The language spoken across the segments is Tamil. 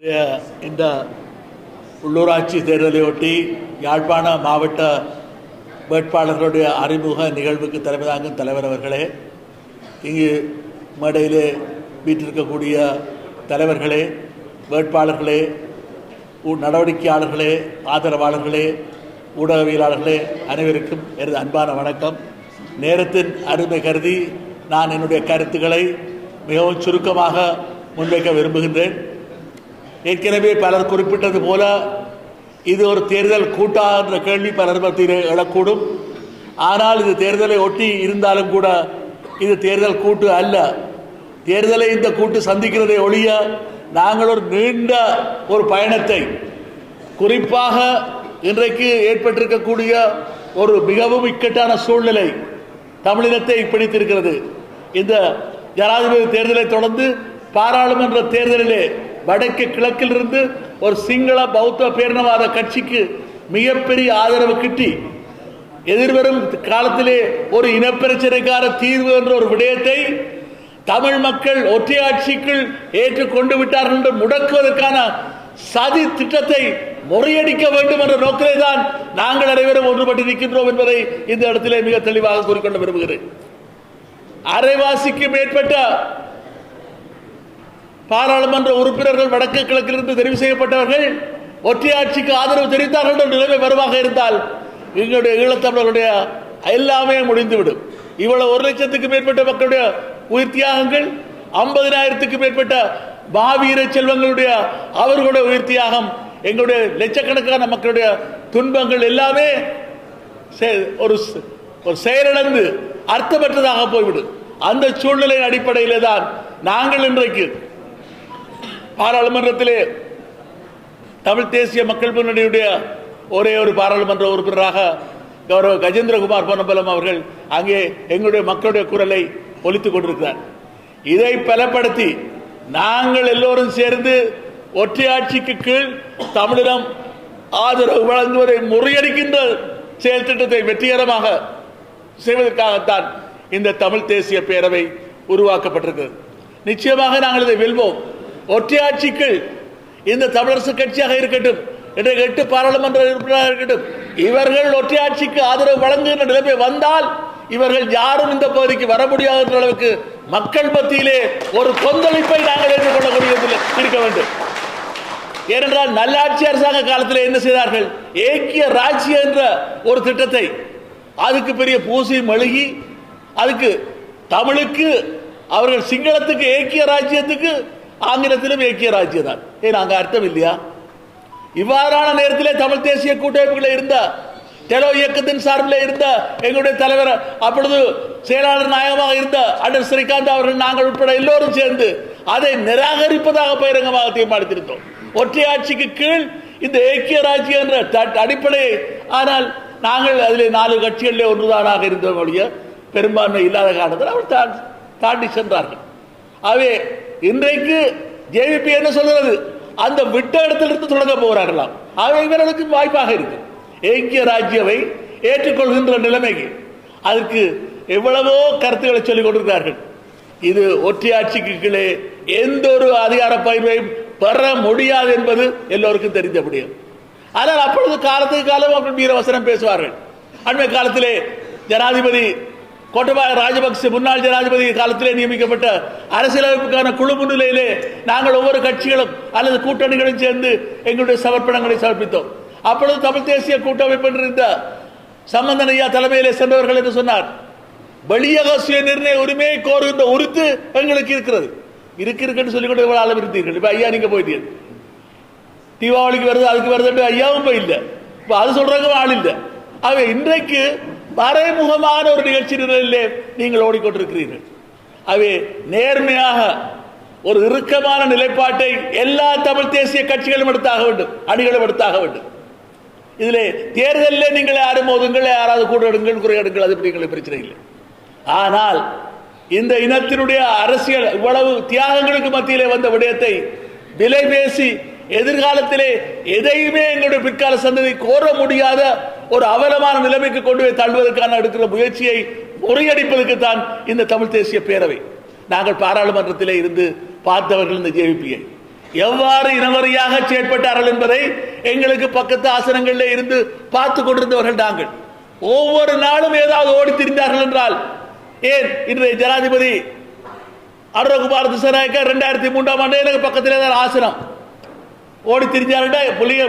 இந்த உள்ளூராட்சி தேர்தலையொட்டி யாழ்ப்பாண மாவட்ட வேட்பாளர்களுடைய அறிமுக நிகழ்வுக்கு தலைமை தாங்கும் தலைவர் அவர்களே, இங்கு மேடையிலே வீற்றிருக்கக்கூடிய தலைவர்களே, வேட்பாளர்களே, நடவடிக்கையாளர்களே, ஆதரவாளர்களே, ஊடகவியலாளர்களே, அனைவருக்கும் எனது அன்பான வணக்கம். நேரத்தின் அருமை கருதி நான் என்னுடைய கருத்துக்களை மிகவும் சுருக்கமாக முன்வைக்க விரும்புகின்றேன். ஏற்கனவே பலர் குறிப்பிட்டது போல இது ஒரு தேர்தல் கூட்டா என்ற கேள்வி பலர் மத்தியிலே எழக்கூடும். ஆனால் இது தேர்தலை ஒட்டி இருந்தாலும் கூட இது தேர்தல் கூட்டு அல்ல. தேர்தலை இந்த கூட்டு சந்திக்கிறதை ஒழிய நாங்கள் ஒரு நீண்ட ஒரு பயணத்தை, குறிப்பாக இன்றைக்கு ஏற்பட்டிருக்கக்கூடிய ஒரு மிகவும் இக்கட்டான சூழ்நிலை தமிழினத்தை பிடித்திருக்கிறது. இந்த ஜனாதிபதி தேர்தலை தொடர்ந்து பாராளுமன்ற தேர்தலிலே வடக்கு கிழக்கிலிருந்து ஒரு சிங்கள பௌத்த பேரினவாத கட்சிக்கு மிகப்பெரிய ஆதரவு கிட்டி எதிர்வரும் காலத்திலே ஒரு இனப்பிரச்சனைக்கான தீர்வு என்ற ஒரு விடயத்தை தமிழ் மக்கள் ஒற்றையாட்சிக்குள் ஏற்றுக்கொண்டு விட்டார்கள் என்று முடக்குவதற்கான சதி திட்டத்தை முறியடிக்க வேண்டும் என்ற நோக்கிலே தான் நாங்கள் அனைவரும் ஒன்றுபட்டு நிற்கின்றோம் என்பதை இந்த இடத்திலே மிக தெளிவாக கூறிக்கொள்ள விரும்புகிறேன். அரைவாசிக்கு மேற்பட்ட பாராளுமன்ற உறுப்பினர்கள் வடக்கு கிழக்கிலிருந்து தெரிவு செய்யப்பட்டவர்கள் ஒற்றையாட்சிக்கு ஆதரவு தெரிவித்தார்கள் என்ற நிலைமை வருவாக இருந்தால் எங்களுடைய ஈழத்தமிழர்களுடைய எல்லாமே முடிந்துவிடும். இவ்வளவு 1 லட்சத்துக்கு மேற்பட்ட மக்களுடைய உயிர் தியாகங்கள், 50,000க்கு மேற்பட்ட மாவீர செல்வங்களுடைய அவர்களுடைய உயிர் தியாகம், எங்களுடைய லட்சக்கணக்கான மக்களுடைய துன்பங்கள் எல்லாமே ஒரு செயலிழந்து அர்த்தமற்றதாக போய்விடும். அந்த சூழ்நிலையின் அடிப்படையிலே தான் நாங்கள் இன்றைக்கு பாராளுமன்றத்திலே தமிழ் தேசிய மக்கள் முன்னணியுடைய ஒரே ஒரு பாராளுமன்ற உறுப்பினராக கௌரவ கஜேந்திரகுமார் பொன்னம்பலம் அவர்கள் அங்கே எங்களுடைய மக்களுடைய குரலை ஒலித்துக் கொண்டிருக்கிறார். இதை பலப்படுத்தி நாங்கள் எல்லோரும் சேர்ந்து ஒற்றையாட்சிக்கு கீழ் தமிழிடம் ஆதரவு வழங்குவதை முறியடிக்கின்ற செயல் திட்டத்தை வெற்றிகரமாக செய்வதற்காகத்தான் இந்த தமிழ் தேசிய பேரவை உருவாக்கப்பட்டிருக்கிறது. நிச்சயமாக நாங்கள் இதை வெல்வோம். ஒற்றையாட்சிக்கு இந்த தமிழரசு கட்சியாக இருக்கட்டும், 8 பாராளுமன்ற உறுப்பினராக இருக்கட்டும், இவர்கள் ஒற்றையாட்சிக்கு ஆதரவு வழங்குகின்ற நிலைமை வந்தால் இவர்கள் யாரும் இந்த பகுதிக்கு வர முடியாத அளவுக்கு மக்கள் மத்தியிலே ஒரு கொந்தளிப்பை நாங்கள் ஏற்றுக்கொள்ளக்கூடியதில் இருக்க வேண்டும். ஏனென்றால் நல்லாட்சி அரசாங்க காலத்தில் என்ன செய்தார்கள்? ஏக்கிய ராஜ்யம் என்ற ஒரு திட்டத்தை அதுக்கு பெரிய பூசி மழுகி அதுக்கு தமிழுக்கு அவர்கள் சிங்களத்துக்கு ஏக்கிய ராஜ்யத்துக்கு ஆங்கிலத்திலும் ஏக்கிய ராஜ்யம் தான். ஏன் அங்க அர்த்தம் இல்லையா? இவ்வாறான நேரத்திலே தமிழ் தேசிய கூட்டமைப்புகளில் இருந்த டெலோ இயக்கத்தின் சார்பில் இருந்த எங்களுடைய தலைவர், அப்பொழுது செயலாளர் நாயகமாக இருந்த அடர் ஸ்ரீகாந்த் அவர்கள், நாங்கள் உட்பட எல்லோரும் சேர்ந்து அதை நிராகரிப்பதாக பகிரங்கமாக தீர்மானித்திருந்தோம். ஒற்றையாட்சிக்கு கீழ் இந்த ஏக்கிய ராஜ்யம் என்ற அடிப்படையை, ஆனால் நாங்கள் அதிலே 4 கட்சிகளிலே ஒன்றுதானாக இருந்தோம் ஒழிய பெரும்பான்மை இல்லாத காரணத்தில் அவர் தாண்டி சென்றார்கள். ஆகவே இன்றைக்கு ஜேவிபி என்ன சொல்கிறது? அந்த விட்ட இடத்திலிருந்து தொடங்க போகிறார்களாம். ஆகவே இவர்களுக்கு வாய்ப்பாக இருக்கு ஏக்கிய ராஜ்யவை ஏற்றுக்கொள்கின்ற நிலைமைக்கு. அதற்கு எவ்வளவோ கருத்துக்களை சொல்லிக் கொண்டிருக்கிறார்கள். இது ஒற்றையாட்சிக்கு கீழே எந்த ஒரு அதிகார பகிர்வையும் பெற முடியாது என்பது எல்லோருக்கும் தெரிந்த முடியும். ஆனால் அப்பொழுது காலத்துக்கு காலம் அவர்கள் வீரவசனம் பேசுவார்கள். அண்மை காலத்திலே ஜனாதிபதி கோட்டபாய ராஜபக்சே, முன்னாள் ஜனாதிபதி காலத்திலே நியமிக்கப்பட்ட அரசியலமைப்புக்கான குழு முன்னிலையிலே நாங்கள் ஒவ்வொரு கட்சிகளும் அல்லது கூட்டணிகளும் சேர்ந்து எங்களுடைய சமர்ப்பணங்களை சமர்ப்பித்தோம். அப்பொழுது தமிழ் தேசிய கூட்டமைப்பு இருந்த சம்பந்தன் ஐயா தலைமையிலே சென்றவர்கள் என்று சொன்னார், வெளியக சுய நிர்ணய உரிமையை கோருகின்ற உறுத்து எங்களுக்கு இருக்கிறது. இருக்குன்னு சொல்லிக்கொண்டு இவ்வளவு அளவு இருந்தீர்கள். இப்ப ஐயா நீங்க போயிட்டீங்க, தீபாவளிக்கு வருது அதுக்கு வருது ஐயாவும் போய் இல்லை, இப்ப அது சொல்றாங்க ஆள் இல்லை. ஆகவே இன்றைக்கு மறைமுகமான ஒரு நிகழ்ச்சி நிலையிலே நீங்கள் ஓடிக்கொண்டிருக்கிறீர்கள். ஆகவே நேர்மையாக ஒரு இறுக்கமான நிலைப்பாட்டை எல்லா தமிழ் தேசிய கட்சிகளும் எடுத்தாக வேண்டும், அணிகளும் எடுத்தாக வேண்டும். இதிலே தேர்தலில் நீங்கள் யாரும் மோதுங்கள், யாராவது கூட எடுங்கள், குறை எடுங்கள், அது எங்களுக்கு பிரச்சனை இல்லை. ஆனால் இந்த இனத்தினுடைய அரசியல் இவ்வளவு தியாகங்களுக்கு மத்தியிலே வந்த விடயத்தை விலை பேசி எதிர்காலத்திலே எதையுமே எங்களுடைய பிற்கால சந்ததி கோர முடியாத ஒரு அவலமான நிலைமைக்கு கொண்டு போய் தள்ளுவதற்கான எடுக்கிற முயற்சியை முறியடிப்பதற்கு தான் இந்த தமிழ் தேசிய பேரவை. நாங்கள் பாராளுமன்றத்திலே இருந்து பார்த்தவர்கள் இந்த ஜேவிபியை. எவ்வாறு இனவரியாக செயற்பட்டார்கள் என்பதை எங்களுக்கு பக்கத்து ஆசனங்களில் இருந்து பார்த்து கொண்டிருந்தவர்கள் நாங்கள். ஒவ்வொரு நாளும் ஏதாவது ஓடி திரிந்தார்கள் என்றால், ஏன் இன்றைய ஜனாதிபதி அனுரகுமார் திசாநாயக்க 2003ஆம் ஆண்டு எனக்கு பக்கத்தில் தான் ஆசனம் ஓடி திரிஞ்சாருண்டா,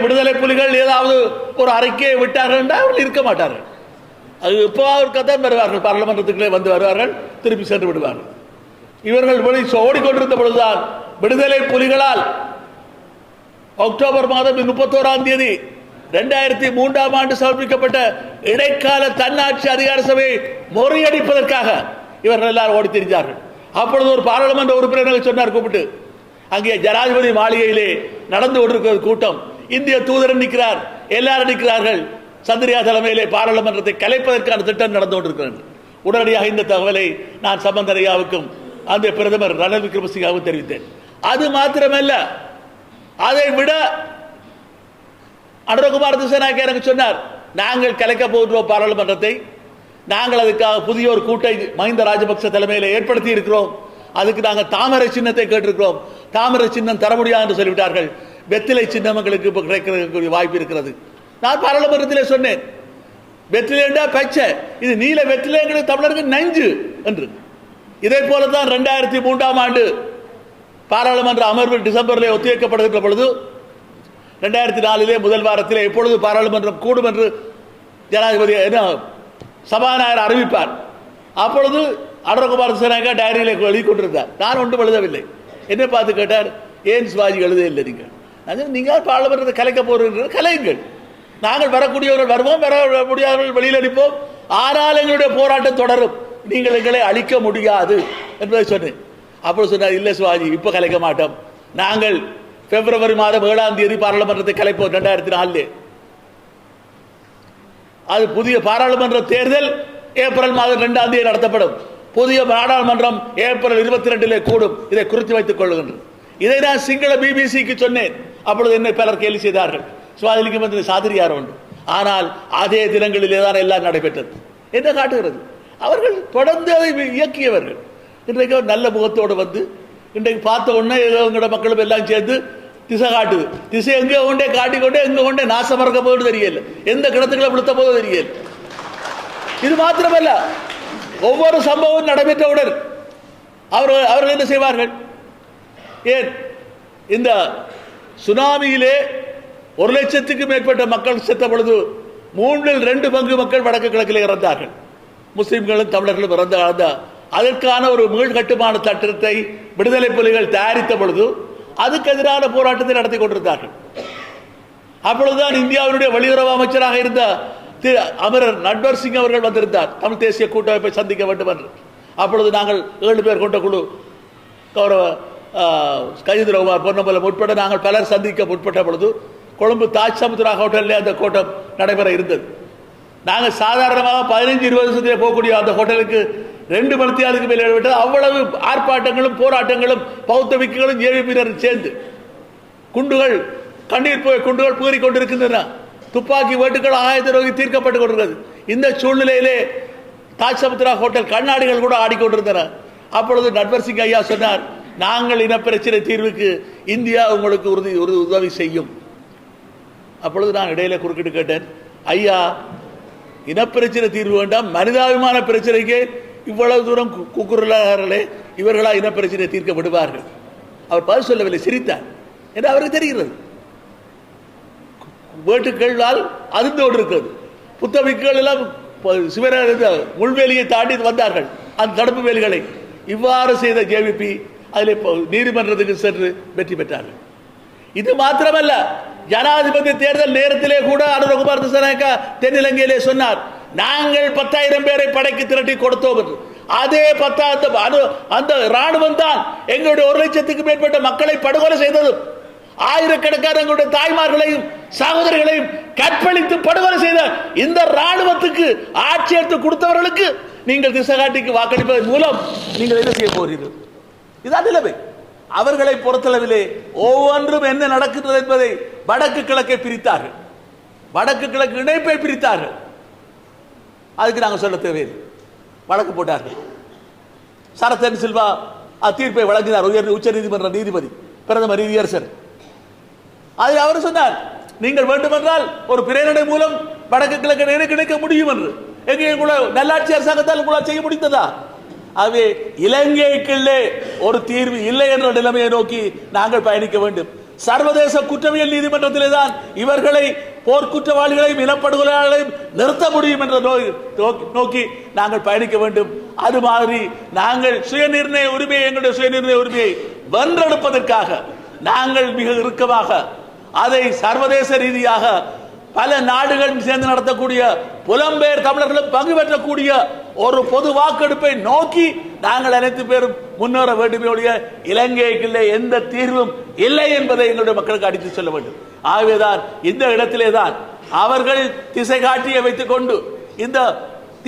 விடுதலை புலிகள் ஏதாவது ஒரு அறிக்கையை விட்டார்கள் என்றால் அவர்கள் இருக்க மாட்டார்கள். அது இப்போ அவருக்குத்தான் வருவார்கள், பாராளுமன்றத்துக்குள்ளே வந்து வருவார்கள், திருப்பி சென்று விடுவார்கள். இவர்கள் ஓடிக்கொண்டிருந்த பொழுதுதான் விடுதலை புலிகளால் அக்டோபர் மாதம் 31ஆம் தேதி 2003ஆம் ஆண்டு சமர்ப்பிக்கப்பட்ட இடைக்கால தன்னாட்சி அதிகார சபையை முறியடிப்பதற்காக இவர்கள் எல்லாரும் ஓடி திரிஞ்சார்கள். அப்பொழுது ஒரு பாராளுமன்ற உறுப்பினர் சொன்னார், கூப்பிட்டு, அங்கே ஜனாதிபதி மாளிகையிலே நடந்து கொண்டிருக்கிற கூட்டம், இந்திய தூதரன் நிற்கிறார், எல்லாரும் நிற்கிறார்கள், சந்திரியா தலைமையிலே பாராளுமன்றத்தை கலைப்பதற்கான திட்டம் நடந்து கொண்டிருக்கிறது. உடனடியாக இந்த தகவலை நான் சம்பந்தரையாவுக்கும் அந்த பிரதமர் ரணில் விக்ரமசிங்காவுக்கும் தெரிவித்தேன். அது மாத்திரமல்ல, அதை விட அனுரகுமார் திசாநாயக்க எனக்கு சொன்னார், நாங்கள் கலைக்க போகிறோம் பாராளுமன்றத்தை, நாங்கள் அதுக்காக புதிய ஒரு கூட்டை மஹிந்த ராஜபக்ச தலைமையில் ஏற்படுத்தி இருக்கிறோம், அதுக்கு நாங்கள் தாமரை சின்னத்தை கேட்டிருக்கிறோம், தாமரை சின்னம் தர முடியாது என்று சொல்லிவிட்டார்கள், வெற்றிலை சின்னம் எங்களுக்கு இப்போ கிடைக்கிறதுக்கு வாய்ப்பு இருக்கிறது. நான் பாராளுமன்றத்திலே சொன்னேன், வெற்றிலேண்டா பச்சை, இது நீல வெற்றிலை எங்களுக்கு தமிழருக்கு நஞ்சு என்று. இதே போலதான் 2003ஆம் ஆண்டு பாராளுமன்ற அமர்வு டிசம்பரில் ஒத்திவைக்கப்படுகின்ற பொழுது 2004 முதல் வாரத்திலே எப்பொழுது பாராளுமன்றம் கூடும் என்று ஜனாதிபதி சபாநாயகர் அறிவிப்பார். அப்பொழுது அனுரகுமார் திசாநாயக்க டைரியில எழுதி கொண்டிருந்தார். நான் ஒன்றும் எழுதவில்லை. என்ன பார்த்து கேட்டார், ஏன் சிவாஜி எழுத இல்லை நீங்கள்? நீங்கள் பாராளுமன்றத்தை கலைக்க போகிறீர்கள், கலையுங்கள், நாங்கள் வரக்கூடியவர்கள் வருவோம், வர முடியாதவர்கள் வெளியில் அடிப்போம், ஆனால் எங்களுடைய போராட்டம் தொடரும், நீங்கள் எங்களை அழிக்க முடியாது என்பதை சொன்னேன். அப்படி சொன்னார், இல்லை சிவாஜி, இப்போ கலைக்க மாட்டோம், நாங்கள் பிப்ரவரி மாதம் 7ஆம் தேதி பாராளுமன்றத்தை கலைப்போம் 2004. அது புதிய பாராளுமன்ற தேர்தல் ஏப்ரல் மாதம் 2ஆம் தேதி நடத்தப்படும், புதிய நாடாளுமன்றம் ஏப்ரல் 22 கூடும், இதை குறித்து வைத்துக் கொள்ளுகின்றனர். இதை நான் சிங்கள பிபிசிக்கு சொன்னேன். அப்பொழுது என்னை பலர் கேள்வி செய்தார்கள், சுவாதிலிங்கம் வந்து சாதிரியார் உண்டு, ஆனால் அதே தினங்களிலே தான் எல்லாம் நடைபெற்றது. என்ன காட்டுகிறது? அவர்கள் தொடர்ந்து அதை இயக்கியவர்கள். இன்றைக்கு நல்ல முகத்தோடு வந்து இன்றைக்கு பார்த்த உடனே எங்களோட மக்களும் எல்லாம் சேர்ந்து திசை காட்டுது. திசை எங்கே கொண்டே காட்டிக்கொண்டே எங்க கொண்டே நாசம் மறக்க போது தெரியல, எந்த கிணத்துக்களை விழுத்த போது தெரியல. இது மாத்திரமல்ல, ஒவ்வொரு சம்பவம் நடைபெற்றவுடன் அவர்கள் என்ன செய்வார்கள்? ஏன் இந்த சுனாமியிலே 1,00,000க்கும் மேற்பட்ட மக்கள் செத்த பொழுது 2/3 மக்கள் வடக்கு கிழக்கில் இறந்தார்கள். முஸ்லிம்களும் தமிழர்களும் இறந்த அதற்கான ஒரு மீள் கட்டுமான சட்டத்தை விடுதலை புலிகள் தயாரித்த பொழுது அதுக்கு எதிரான போராட்டத்தை நடத்தி கொண்டிருந்தார்கள். அப்பொழுதுதான் இந்தியாவினுடைய வெளியுறவு அமைச்சராக இருந்த அமரர் நட்வர் சிங் அவர்கள் வந்திருந்தார், தமிழ் தேசிய கூட்டமைப்பை சந்திக்க வேண்டும் என்று. அப்பொழுது நாங்கள் 7 பேர் கொண்ட குழு, கௌரவ கஜேந்திரகுமார் பொன்னம்பலம் உட்பட நாங்கள் பலர் சந்திக்க முற்பட்ட பொழுது கொழும்பு தாஜ் சமுத்ரா ஹோட்டலில் அந்த கூட்டம் நடைபெற இருந்தது. நாங்கள் சாதாரணமாக 15-20 வருஷத்திலே போகக்கூடிய அந்த ஹோட்டலுக்கு 2 மணித்தியாலுக்கு மேல் விட்டது. அவ்வளவு ஆர்ப்பாட்டங்களும் போராட்டங்களும் பௌத்தமிக்குகளும் ஏவிபியினரும் சேர்ந்து குண்டுகள், கண்ணீர் குண்டுகள் பூரிக் கொண்டிருக்கின்றன, துப்பாக்கி வேட்டுகள் ஆயுதரோகி தீர்க்கப்பட்டுக் கொண்டிருக்கிறது. இந்த சூழ்நிலையிலே தாஜ் சமுத்ரா ஹோட்டல் கண்ணாடிகள் கூட ஆடிக்கொண்டிருந்தன. அப்பொழுது நட்வர் சிங் ஐயா சொன்னார், நாங்கள் இனப்பிரச்சனை தீர்வுக்கு இந்தியா உங்களுக்கு உதவி செய்யும். அப்பொழுது நான் இடையில குறுக்கிட்டு கேட்டேன், ஐயா, இனப்பிரச்சனை தீர்வு வேண்டாம், மனிதாபிமான பிரச்சனைக்கு இவ்வளவு தூரம் கூக்குரலாளர்களே, இவர்களா இனப்பிரச்சனை தீர்க்க விடுவார்கள்? அவர் பதில் சொல்லவில்லை, சிரித்தார் என்று அவருக்கு தெரிகிறது. வேட்டுக்களால் அதிர்ந்து கொண்டிருக்கிறது. புத்தமிக்குகள் எல்லாம் சிவர முள்வேலியை தாண்டி வந்தார்கள், அந்த தடுப்பு வேலிகளை. இவ்வாறு செய்த ஜேவிபி அதில் நீதிமன்றத்துக்கு சென்று வெற்றி பெற்றார்கள். இது மாத்திரமல்ல, ஜனாதிபதி தேர்தல் நேரத்திலே கூட அனுரகுமார் திசாநாயக்க தென்னிலங்கையிலே சொன்னார், நாங்கள் 10,000 பேரை படைக்கு திரட்டி கொடுத்தோம் என்று. அதே 10 அந்த ராணுவம் தான் எங்களுடைய 1,00,000க்கும் மேற்பட்ட மக்களை படுகொலை செய்ததும், ஆயிரக்கணக்கான எங்களுடைய தாய்மார்களையும் சகோதரிகளையும் கற்பழித்து படுகொலை செய்த இந்த ராணுவத்துக்கு ஆட்சி எடுத்து கொடுத்தவர்களுக்கு நீங்கள் திசை காட்டிக்கு வாக்களிப்பதன் மூலம் நீங்கள் என்ன செய்ய போகிறீர்கள்? இதுதான் நிலைமை. அவர்களை பொறுத்தளவிலே ஒவ்வொன்றும் என்ன நடக்கின்றது என்பதை வடக்கு கிழக்கை பிரித்தார்கள், வடக்கு கிழக்கு இணைப்பை பிரித்தார்கள். அதுக்கு நாங்கள் சொல்ல தேவையில்லை, வழக்கு போட்டார்கள். சரத்தன் சில்வா தீர்ப்பை வழங்கினார், உச்ச நீதிமன்ற நீதிபதி. பிரதமர் நீதியரசர். அதை அவர் சொன்னார், நீங்கள் வேண்டுமென்றால் ஒரு பிரேரணை மூலம் வடக்கு கிழக்கு கிடைக்க முடியும் என்று. எங்க நல்லாட்சி அரசாங்கத்தால் உங்களால் செய்ய முடிந்ததா? ஆகவே இலங்கைக்குள்ளே ஒரு தீர்வு இல்லை என்ற நிலைமையை நோக்கி நாங்கள் பயணிக்க வேண்டும். சர்வதேச குற்றவியல் நீதிமன்றத்திலே தான் இவர்களை போர்க்குற்றவாளிகளையும் இனப்படுகொலைகளையும் நிறுத்த முடியும் என்ற நோக்கி நாங்கள் பயணிக்க வேண்டும். அது மாதிரி நாங்கள் சுயநிர்ணய உரிமையை, எங்களுடைய சுயநிர்ணய உரிமையை வென்றெடுப்பதற்காக நாங்கள் மிக இறுக்கமாக அதை சர்வதேச ரீதியாக பல நாடுகள் சேர்ந்து நடத்தக்கூடிய புலம்பெயர் தமிழர்களும் பங்கு பெற்றக்கூடிய ஒரு பொது வாக்கெடுப்பை நோக்கி நாங்கள் அனைத்து பேரும் முன்னேற வேண்டுமே. இலங்கைக்கு எந்த தீர்வும் இல்லை என்பதை எங்களுடைய மக்களுக்கு அடித்து சொல்ல வேண்டும். ஆகவேதான் இந்த இடத்திலே தான் அவர்கள் திசை காட்டியை வைத்துக் கொண்டு இந்த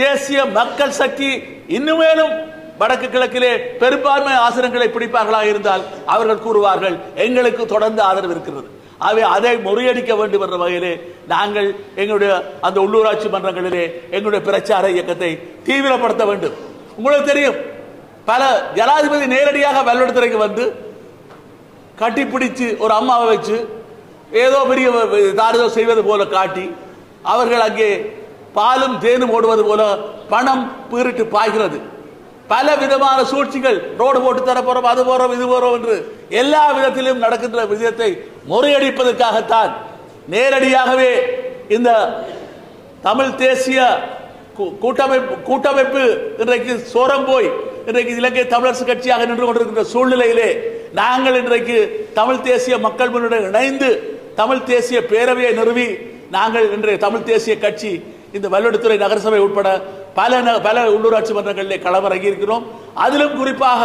தேசிய மக்கள் சக்தி இன்னுமேலும் வடக்கு கிழக்கிலே பெரும்பான்மை ஆசனங்களை பிடிப்பார்களாக இருந்தால் அவர்கள் கூறுவார்கள் எங்களுக்கு தொடர்ந்து ஆதரவு இருக்கிறது. ஆகவே அதை முறியடிக்க வேண்டும் என்ற வகையிலே நாங்கள் எங்களுடைய அந்த உள்ளூராட்சி மன்றங்களிலே எங்களுடைய பிரச்சார இயக்கத்தை தீவிரப்படுத்த வேண்டும். உங்களுக்கு தெரியும், பல ஜனாதிபதி நேரடியாக வெள்ளத்துறைக்கு வந்து கட்டிப்பிடிச்சு ஒரு அம்மாவை வச்சு ஏதோ பெரிய தாரதோ செய்வது போல காட்டி அவர்கள் அங்கே பாலும் தேனும் ஓடுவது போல பணம் பீரிட்டு பாய்கிறது. பல விதமான சூழ்ச்சிகள், ரோடு போட்டு தர போறோம், அது போறோம், இது போறோம் என்று எல்லா விதத்திலும் நடக்கின்ற விஷயத்தை முறியடிப்பதற்காகத்தான் நேரடியாகவே இந்த தமிழ் தேசிய கூட்டமைப்பு இன்றைக்கு சோரம் போய் இன்றைக்கு இலங்கை தமிழரசு கட்சியாக நின்று கொண்டிருக்கின்ற சூழ்நிலையிலே நாங்கள் இன்றைக்கு தமிழ் தேசிய மக்கள் முன்னுடன் இணைந்து தமிழ் தேசிய பேரவையை நிறுவி நாங்கள் இன்றைய தமிழ் தேசிய கட்சி இந்த வல்லுவத்துறை நகரசபை உட்பட பல உள்ளூராட்சி மன்றங்களிலே களமிறங்கி இருக்கிறோம். அதிலும் குறிப்பாக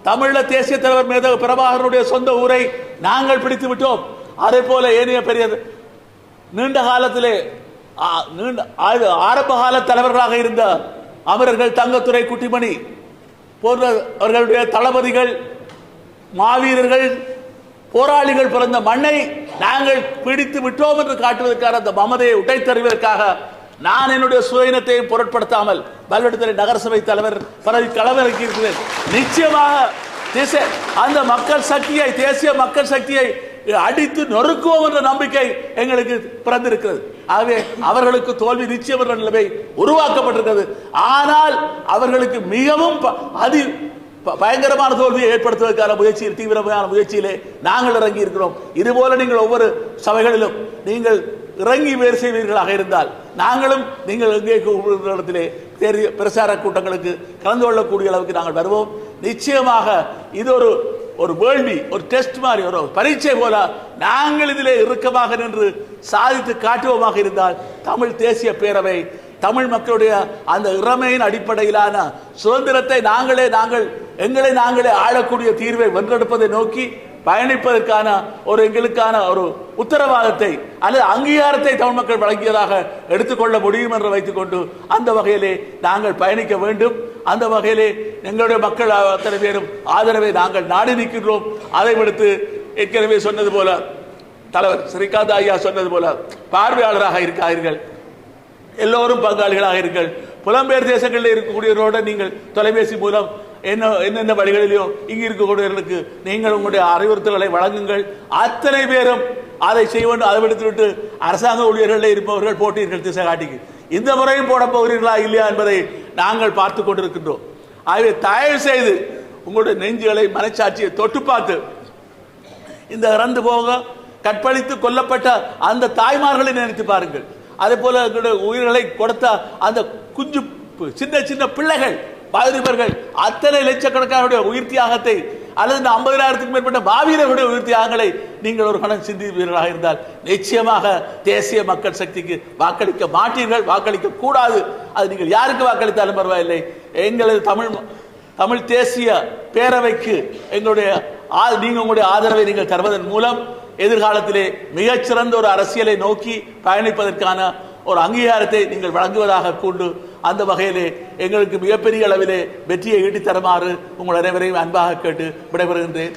தமிழ தேசிய தலைவர் மேதகு பிரபாகரனுடைய சொந்த ஊரை நாங்கள் பிடித்து விட்டோம். அதே போல ஏனைய பெரிய நீண்ட காலத்திலே ஆரம்ப கால தலைவர்களாக இருந்த அமரர்கள் தங்கத்துறை, குட்டிமணி போன்றவர்களுடைய தளபதிகள், மாவீரர்கள், போராளிகள் பிறந்த மண்ணை நாங்கள் பிடித்து விட்டோம் என்று காட்டுவதற்கான அந்த மமதையை உடைத்தறிவதற்காக நான் என்னுடைய சுயநத்தையும் பொருட்படுத்தாமல் வல்லுவத்துறை நகரசபை தலைவர் பதவி களமிறக்கி இருக்கிறேன். நிச்சயமாக அந்த மக்கள் சக்தியை, தேசிய மக்கள் சக்தியை அடித்து நொறுக்குவோம் என்ற நம்பிக்கை எங்களுக்கு பிறந்திருக்கிறது. ஆகவே அவர்களுக்கு தோல்வி நிச்சயம் என்ற நிலைமை உருவாக்கப்பட்டிருக்கிறது. ஆனால் அவர்களுக்கு மிகவும் பயங்கரமான தோல்வியை ஏற்படுத்துவதற்கான முயற்சியில், தீவிரமான முயற்சியிலே நாங்கள் இறங்கி இருக்கிறோம். இதுபோல நீங்கள் ஒவ்வொரு சபைகளிலும் நீங்கள் இறங்கி வேறு செய்வீர்களாக இருந்தால் நாங்களும் நீங்கள் எங்கே இடத்திலே பிரச்சார கூட்டங்களுக்கு கலந்து கொள்ளக்கூடிய அளவுக்கு நாங்கள் வருவோம். நிச்சயமாக இது ஒரு வேள்வி, ஒரு டெஸ்ட் மாதிரி, ஒரு பரீட்சை போல நாங்கள் இதிலே இறுக்கமாக நின்று சாதித்து காட்டுவோமாக இருந்தால் தமிழ் தேசிய பேரவை தமிழ் மக்களுடைய அந்த இறமையின் அடிப்படையிலான சுதந்திரத்தை எங்களை நாங்களே ஆளக்கூடிய தீர்வை வென்றெடுப்பதை நோக்கி பயணிப்பதற்கான எங்களுக்கான ஒரு உத்தரவாதத்தை அல்லது அங்கீகாரத்தை தமிழ் மக்கள் வழங்கியதாக எடுத்துக்கொள்ள முடியும் என்று வைத்துக் கொண்டு அந்த வகையிலே நாங்கள் பயணிக்க வேண்டும். அந்த வகையிலே எங்களுடைய மக்கள் அத்தனை பேரும் ஆதரவை நாங்கள் நாடி நிற்கின்றோம். அதை விடுத்து ஏற்கனவே சொன்னது போல தலைவர் ஸ்ரீகாந்த் ஐயா சொன்னது போல பார்வையாளராக இருக்கார்கள், எல்லோரும் பங்காளிகளாக இருங்கள். புலம்பெயர் தேசங்களில் இருக்கக்கூடியவரோட நீங்கள் தொலைபேசி மூலம் என்னென்ன வழிகளிலோ இங்கு இருக்கக்கூடியவர்களுக்கு நீங்கள் உங்களுடைய அறிவுறுத்தல்களை வழங்குங்கள். அத்தனை பேரும் அதை செய்ய வேண்டும். அதை விடுத்துவிட்டு அரசாங்க ஊழியர்களில் இருப்பவர்கள் போட்டீர்கள் திசை காட்டிக்கு, இந்த முறையும் போட போகிறீர்களா இல்லையா என்பதை நாங்கள் பார்த்து கொண்டிருக்கின்றோம். ஆகவே தயவு செய்து உங்களுடைய நெஞ்சுகளை, மனச்சாட்சியை தொட்டு பார்த்து இந்த இறந்து போக கற்பழித்து கொல்லப்பட்ட அந்த தாய்மார்களை நினைத்து பாருங்கள். அதே போல எங்களுடைய உயிர்களை கொடுத்த அந்த குஞ்சு சின்ன சின்ன பிள்ளைகள், பாதிரிபர்கள், அத்தனை லட்சக்கணக்கான உயிர் தியாகத்தை அல்லது இந்த 50,000க்கும் மேற்பட்ட மாவீரர்களுடைய உயிர் தியாகங்களை நீங்கள் ஒரு கணம் சிந்திப்பீர்களாக இருந்தால் நிச்சயமாக தேசிய மக்கள் சக்திக்கு வாக்களிக்க மாட்டீர்கள், வாக்களிக்க கூடாது. அது நீங்கள் யாருக்கு வாக்களித்தாலும் பரவாயில்லை. எங்களது தமிழ் தேசிய பேரவைக்கு உங்களுடைய ஆதரவை நீங்கள் தருவதன் மூலம் எதிர்காலத்திலே மிகச்சிறந்த ஒரு அரசியலை நோக்கி பயணிப்பதற்கான ஒரு அங்கீகாரத்தை நீங்கள் வழங்குவதாக கொண்டு அந்த வகையிலே எங்களுக்கு மிகப்பெரிய அளவிலே வெற்றியை ஈட்டித் தருமாறு உங்கள் அனைவரையும் அன்பாக கேட்டு விடைபெறுகின்றேன்.